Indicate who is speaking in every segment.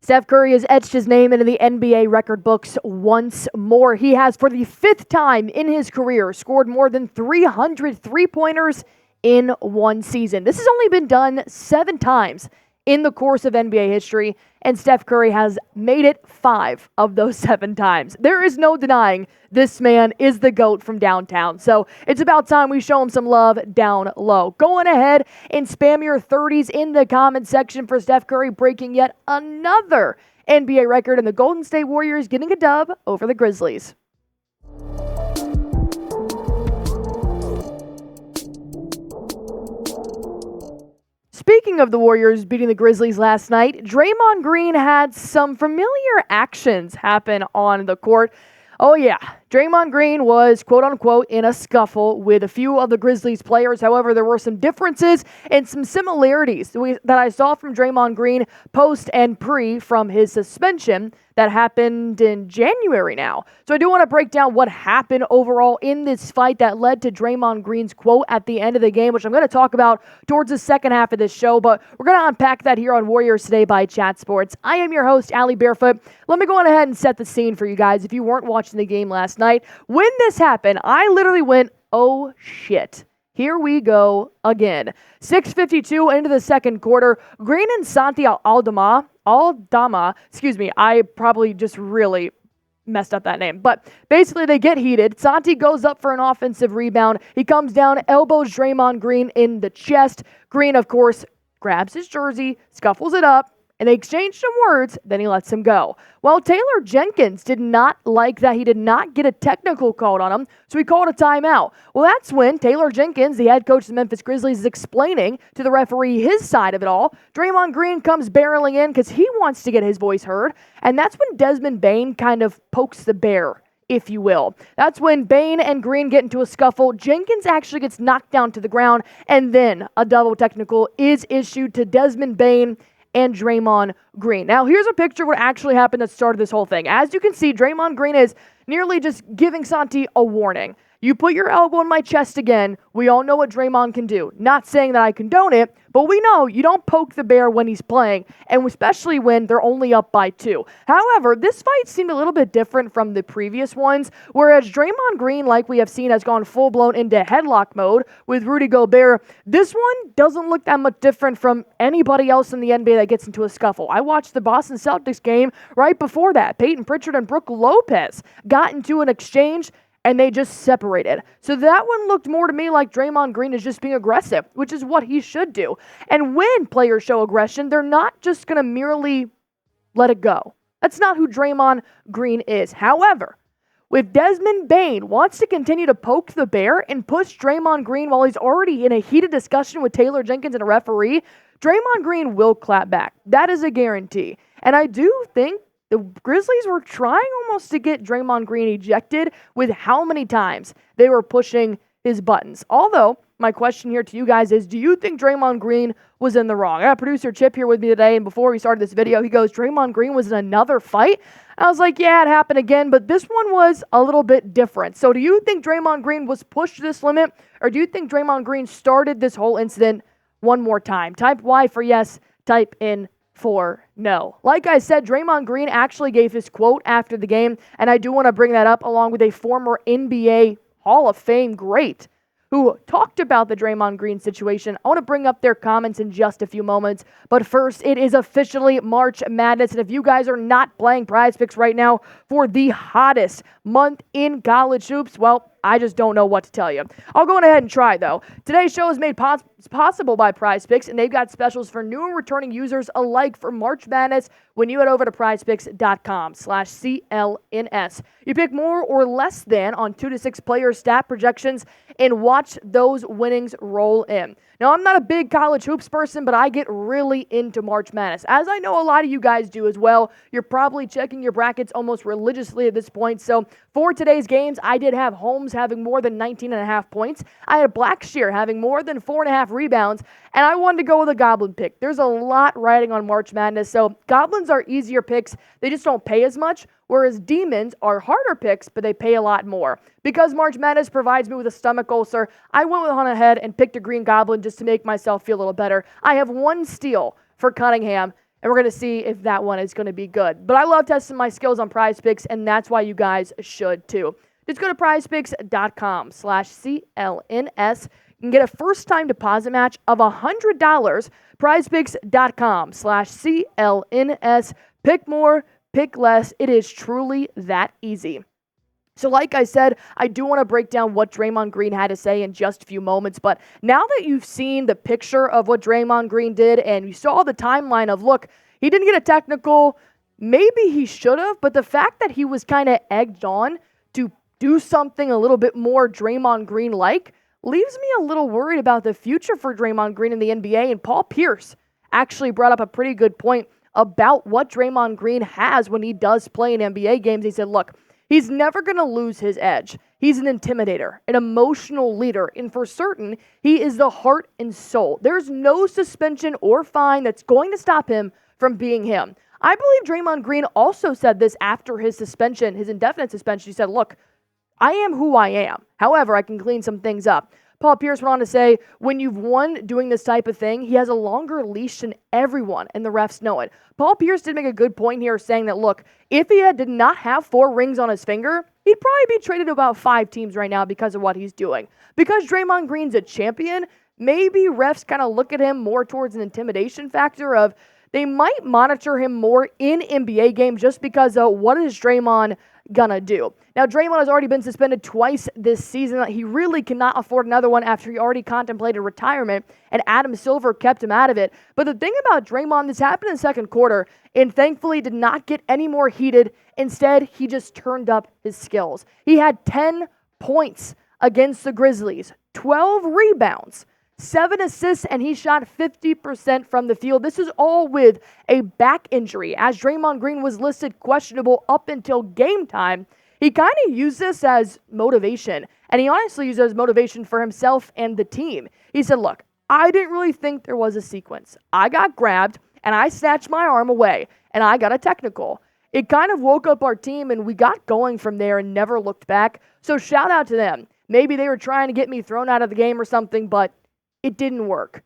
Speaker 1: Steph Curry has etched his name into the NBA record books once more. He has, for the fifth time in his career, scored more than 300 three-pointers in one season. This has only been done 7 times in the course of NBA history, and Steph Curry has made it 5 of those 7 times. There is no denying this man is the GOAT from downtown, so it's about time we show him some love down low. Going ahead and spam your 30s in the comment section for Steph Curry breaking yet another NBA record and the Golden State Warriors getting a dub over the Grizzlies. Speaking of the Warriors beating the Grizzlies last night, Draymond Green had some familiar actions happen on the court. Oh yeah, Draymond Green was quote-unquote in a scuffle with a few of the Grizzlies players. However, there were some differences and some similarities that I saw from Draymond Green post and pre from his suspension that happened in January now. So I do want to break down what happened overall in this fight that led to Draymond Green's quote at the end of the game, which I'm going to talk about towards the second half of this show, but we're going to unpack that here on Warriors Today by Chat Sports. I am your host, Allie Barefoot. Let me go on ahead and set the scene for you guys if you weren't watching the game last night. When this happened, I literally went, oh shit. Here we go again. 6:52 into the second quarter. Green and Santi Aldama, I probably just really messed up that name. But basically they get heated. Santi goes up for an offensive rebound. He comes down, elbows Draymond Green in the chest. Green, of course, grabs his jersey, scuffles it up, and they exchange some words, then he lets him go. Well, Taylor Jenkins did not like that he did not get a technical called on him, so he called a timeout. Well, that's when Taylor Jenkins, the head coach of the Memphis Grizzlies, is explaining to the referee his side of it all. Draymond Green comes barreling in because he wants to get his voice heard, and that's when Desmond Bane kind of pokes the bear, if you will. That's when Bane and Green get into a scuffle. Jenkins actually gets knocked down to the ground, and then a double technical is issued to Desmond Bane and Draymond Green. Now, here's a picture of what actually happened that started this whole thing. As you can see, Draymond Green is nearly just giving Santi a warning. You put your elbow in my chest again. We all know what Draymond can do. Not saying that I condone it, but we know you don't poke the bear when he's playing, and especially when they're only up by 2. However, this fight seemed a little bit different from the previous ones, whereas Draymond Green, like we have seen, has gone full-blown into headlock mode with Rudy Gobert. This one doesn't look that much different from anybody else in the NBA that gets into a scuffle. I watched the Boston Celtics game right before that. Peyton Pritchard and Brook Lopez got into an exchange, and they just separated. So that one looked more to me like Draymond Green is just being aggressive, which is what he should do. And when players show aggression, they're not just going to merely let it go. That's not who Draymond Green is. However, if Desmond Bane wants to continue to poke the bear and push Draymond Green while he's already in a heated discussion with Taylor Jenkins and a referee, Draymond Green will clap back. That is a guarantee. And I do think the Grizzlies were trying almost to get Draymond Green ejected with how many times they were pushing his buttons. Although, my question here to you guys is, do you think Draymond Green was in the wrong? I got producer Chip here with me today, and before we started this video, he goes, Draymond Green was in another fight? I was like, yeah, it happened again, but this one was a little bit different. So do you think Draymond Green was pushed to this limit, or do you think Draymond Green started this whole incident one more time? Type Y for yes, type in for no. Like I said, Draymond Green actually gave his quote after the game, and I do want to bring that up along with a former NBA Hall of Fame great who talked about the Draymond Green situation. I want to bring up their comments in just a few moments, but first, it is officially March Madness, and if you guys are not playing Prize Picks right now for the hottest month in college hoops, well, I just don't know what to tell you. I'll go ahead and try, though. Today's show is made possible by Prize Picks, and they've got specials for new and returning users alike for March Madness when you head over to prizepicks.com/CLNS. You pick more or less than on 2 to 6 player stat projections and watch those winnings roll in. Now, I'm not a big college hoops person, but I get really into March Madness, as I know a lot of you guys do as well. You're probably checking your brackets almost religiously at this point. So for today's games, I did have Holmes having more than 19.5 points. I had Blackshear having more than 4.5 rebounds, and I wanted to go with a Goblin pick. There's a lot riding on March Madness, so Goblins are easier picks. They just don't pay as much, whereas Demons are harder picks, but they pay a lot more. Because March Madness provides me with a stomach ulcer, I went on ahead and picked a Green Goblin just to make myself feel a little better. I have 1 steal for Cunningham, and we're going to see if that one is going to be good. But I love testing my skills on Prize Picks, and that's why you guys should too. Just go to prizepicks.com/CLNS. You can get a first-time deposit match of $100. prizepicks.com/CLNS. Pick more, pick less. It is truly that easy. So like I said, I do want to break down what Draymond Green had to say in just a few moments, but now that you've seen the picture of what Draymond Green did and you saw the timeline of, look, he didn't get a technical, maybe he should have, but the fact that he was kind of egged on to do something a little bit more Draymond Green-like leaves me a little worried about the future for Draymond Green in the NBA, and Paul Pierce actually brought up a pretty good point about what Draymond Green has when he does play in NBA games. He said, look, he's never going to lose his edge. He's an intimidator, an emotional leader, and for certain, he is the heart and soul. There's no suspension or fine that's going to stop him from being him. I believe Draymond Green also said this after his suspension, his indefinite suspension. He said, look, I am who I am. However, I can clean some things up. Paul Pierce went on to say, when you've won doing this type of thing, he has a longer leash than everyone, and the refs know it. Paul Pierce did make a good point here saying that, look, if he did not have 4 rings on his finger, he'd probably be traded to about 5 teams right now because of what he's doing. Because Draymond Green's a champion, maybe refs kind of look at him more towards an intimidation factor of they might monitor him more in NBA games just because of what is Draymond gonna do. Now, Draymond has already been suspended twice this season. He really cannot afford another one after he already contemplated retirement, and Adam Silver kept him out of it. But the thing about Draymond, this happened in the second quarter, and thankfully did not get any more heated. Instead, he just turned up his skills. He had 10 points against the Grizzlies, 12 rebounds, 7 assists, and he shot 50% from the field. This is all with a back injury, as Draymond Green was listed questionable up until game time. He kind of used this as motivation, and he honestly used it as motivation for himself and the team. He said, look, I didn't really think there was a sequence. I got grabbed, and I snatched my arm away, and I got a technical. It kind of woke up our team, and we got going from there and never looked back. So shout out to them. Maybe they were trying to get me thrown out of the game or something, but it didn't work.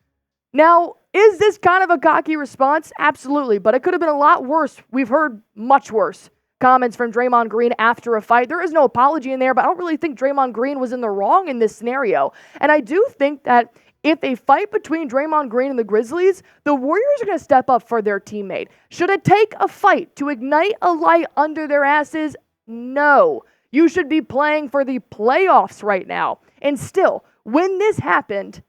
Speaker 1: Now, is this kind of a cocky response? Absolutely, but it could have been a lot worse. We've heard much worse comments from Draymond Green after a fight. There is no apology in there, but I don't really think Draymond Green was in the wrong in this scenario. And I do think that if a fight between Draymond Green and the Grizzlies, the Warriors are going to step up for their teammate. Should it take a fight to ignite a light under their asses? No. You should be playing for the playoffs right now. And still, when this happened,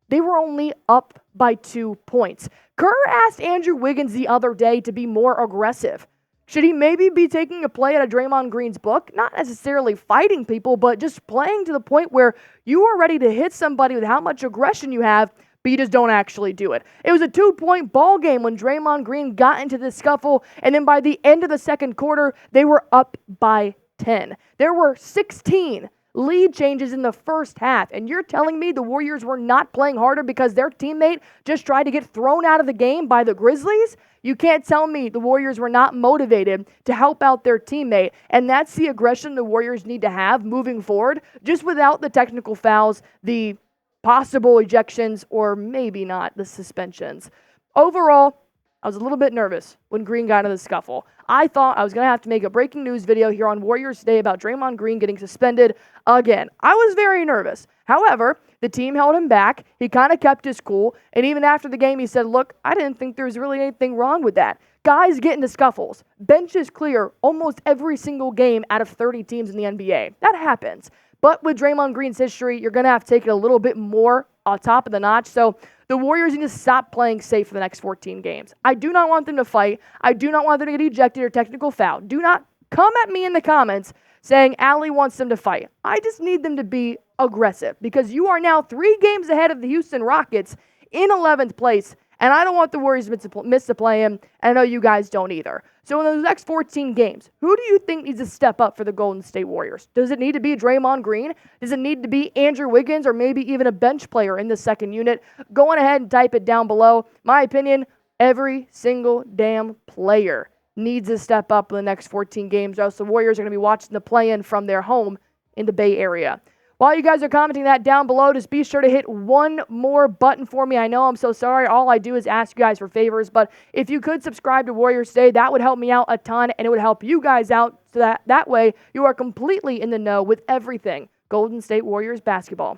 Speaker 1: they were only up by 2 points. Kerr asked Andrew Wiggins the other day to be more aggressive. Should he maybe be taking a play out of Draymond Green's book? Not necessarily fighting people, but just playing to the point where you are ready to hit somebody with how much aggression you have, but you just don't actually do it. It was a 2-point ball game when Draymond Green got into this scuffle, and then by the end of the second quarter, they were up by 10. There were 16 lead changes in the first half, and you're telling me the Warriors were not playing harder because their teammate just tried to get thrown out of the game by the Grizzlies? You can't tell me the Warriors were not motivated to help out their teammate, and that's the aggression the Warriors need to have moving forward, just without the technical fouls, the possible ejections, or maybe not the suspensions. Overall, I was a little bit nervous when Green got into the scuffle. I thought I was going to have to make a breaking news video here on Warriors Today about Draymond Green getting suspended again. I was very nervous. However, the team held him back. He kind of kept his cool. And even after the game, he said, look, I didn't think there was really anything wrong with that. Guys get into scuffles. Benches clear almost every single game out of 30 teams in the NBA. That happens. But with Draymond Green's history, you're going to have to take it a little bit more on top of the notch. So the Warriors need to stop playing safe for the next 14 games. I do not want them to fight. I do not want them to get ejected or technical foul. Do not come at me in the comments saying Allie wants them to fight. I just need them to be aggressive because you are now 3 games ahead of the Houston Rockets in 11th place, and I don't want the Warriors to miss the play-in, and I know you guys don't either. So in those next 14 games, who do you think needs to step up for the Golden State Warriors? Does it need to be Draymond Green? Does it need to be Andrew Wiggins or maybe even a bench player in the second unit? Go on ahead and type it down below. My opinion, every single damn player needs to step up in the next 14 games, or else the Warriors are going to be watching the play-in from their home in the Bay Area. While you guys are commenting that down below, just be sure to hit one more button for me. I know I'm so sorry. All I do is ask you guys for favors, but if you could subscribe to Warriors Today, that would help me out a ton, and it would help you guys out so that way you are completely in the know with everything Golden State Warriors basketball.